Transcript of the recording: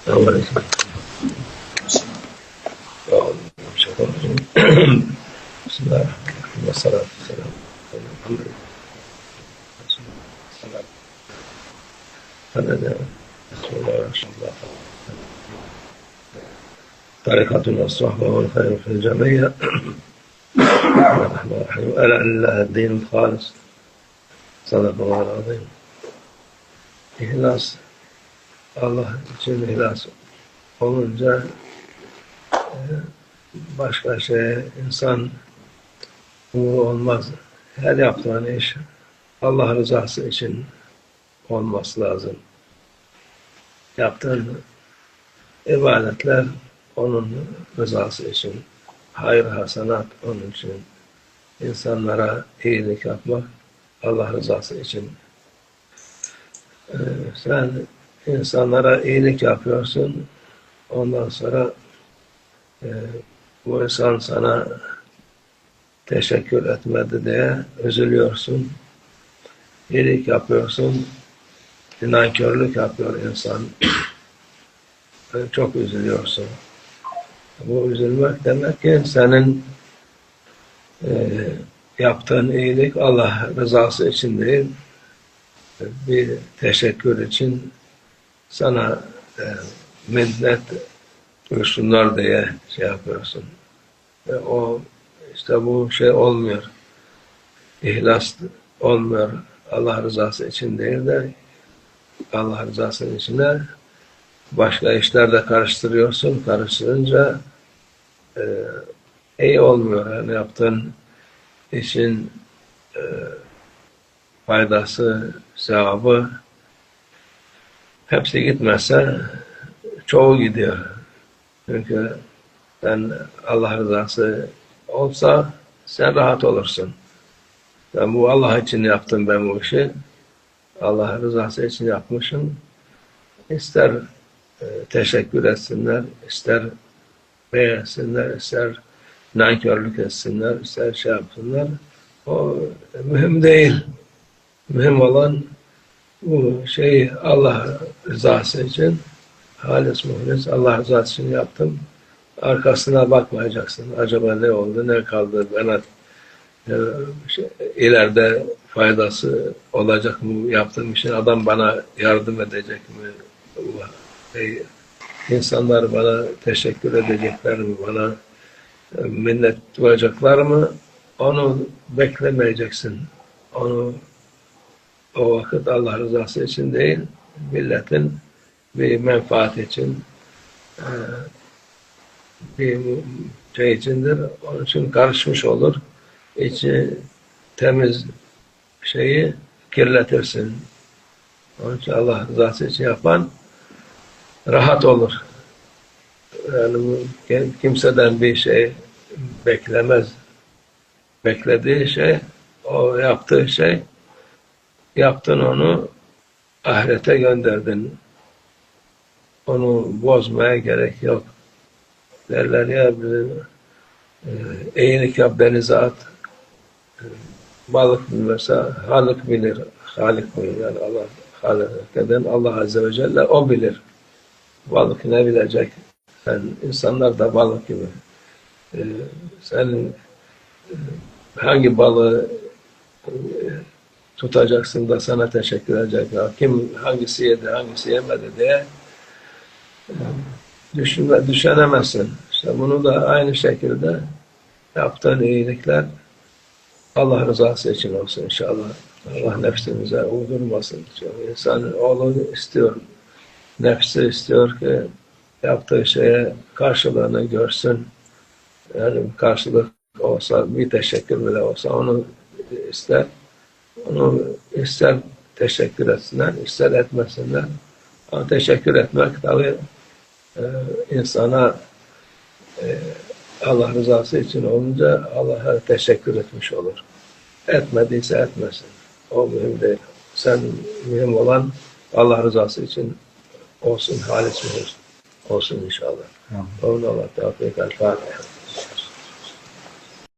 Selamünaleyküm. Bismillahirrahmanirrahim. Ve salatu selam. Resulullah. Tarikatun ve sohbe ve hayru fil cemiyye. Bismillahirrahmanirrahim. Ela lillahi dinul halis. Sadakallahu azim. İhlas, Allah için ihlas olunca başka şeye insan umuru olmaz. Her yaptığın iş Allah rızası için olması lazım. Yaptığın ibadetler onun rızası için, hayır hasenat onun için, insanlara iyilik yapmak Allah rızası için. Sen insanlara iyilik yapıyorsun, ondan sonra bu insan sana teşekkür etmedi diye üzülüyorsun. İyilik yapıyorsun, nankörlük yapıyor insan. Çok üzülüyorsun. Bu üzülmek demek ki senin yaptığın iyilik Allah rızası için değil, bir teşekkür için sana minnet duysunlar diye şey yapıyorsun. Ve o işte bu şey olmuyor. İhlas olmuyor. Allah rızası için değil de Allah rızası için de başka işlerde karıştırıyorsun. Karıştırınca iyi olmuyor. Yani yaptığın işin faydası, sevabı hepsi gitmezse çoğu gidiyor. Çünkü sen Allah rızası olsa sen rahat olursun. Ben bu Allah için yaptım ben bu işi. Allah rızası için yapmışım. İster teşekkür etsinler, ister beğensinler, ister nankörlük etsinler, ister şey yapsınlar. O mühim değil. Mühim olan bu şeyi Allah rızası için, halis muhlis Allah rızası için yaptım. Arkasına bakmayacaksın. Acaba ne oldu, ne kaldı, bana ileride faydası olacak mı yaptığım işin, adam bana yardım edecek mi? İnsanlar bana teşekkür edecekler mi? Bana minnet duyacaklar mı? Onu beklemeyeceksin. Onu o vakit Allah rızası için değil, milletin bir menfaat için, bir şey içindir. Onun için karışmış olur. İçi temiz şeyi kirletirsin. Onun için Allah rızası için yapan rahat olur. Yani kimseden bir şey beklemez. Beklediği şey, o yaptığı şey, yaptın onu, ahirete gönderdin. Onu bozmaya gerek yok. Derler ya, iyilik yap denize at. Balık bilmezse Halık bilir. Halik bilir. Yani Allah, Halik eden Allah Azze ve Celle o bilir. Balık ne bilecek? Sen, insanlar da balık gibi. Sen hangi balığı tutacaksın da sana teşekkür edecek. Kim hangisi yedi, hangisi yemedi diye düşünemezsin. İşte bunu da aynı şekilde yaptığın iyilikler Allah rızası için olsun inşallah. Allah nefsimize uydurmasın. İnsan oğlu istiyor. Nefsi istiyor ki yaptığı şeye karşılığını görsün. Yani karşılık olsa, bir teşekkür bile olsa onu ister. Onu ister teşekkür etsinler, ister etmesinler. Ama teşekkür etmek tabii insana Allah rızası için olunca Allah'a teşekkür etmiş olur. Etmediyse etmesin. O mühim değil. Sen mühim olan Allah rızası için olsun, halis olsun inşallah. Allah tevfik el-Fatiha.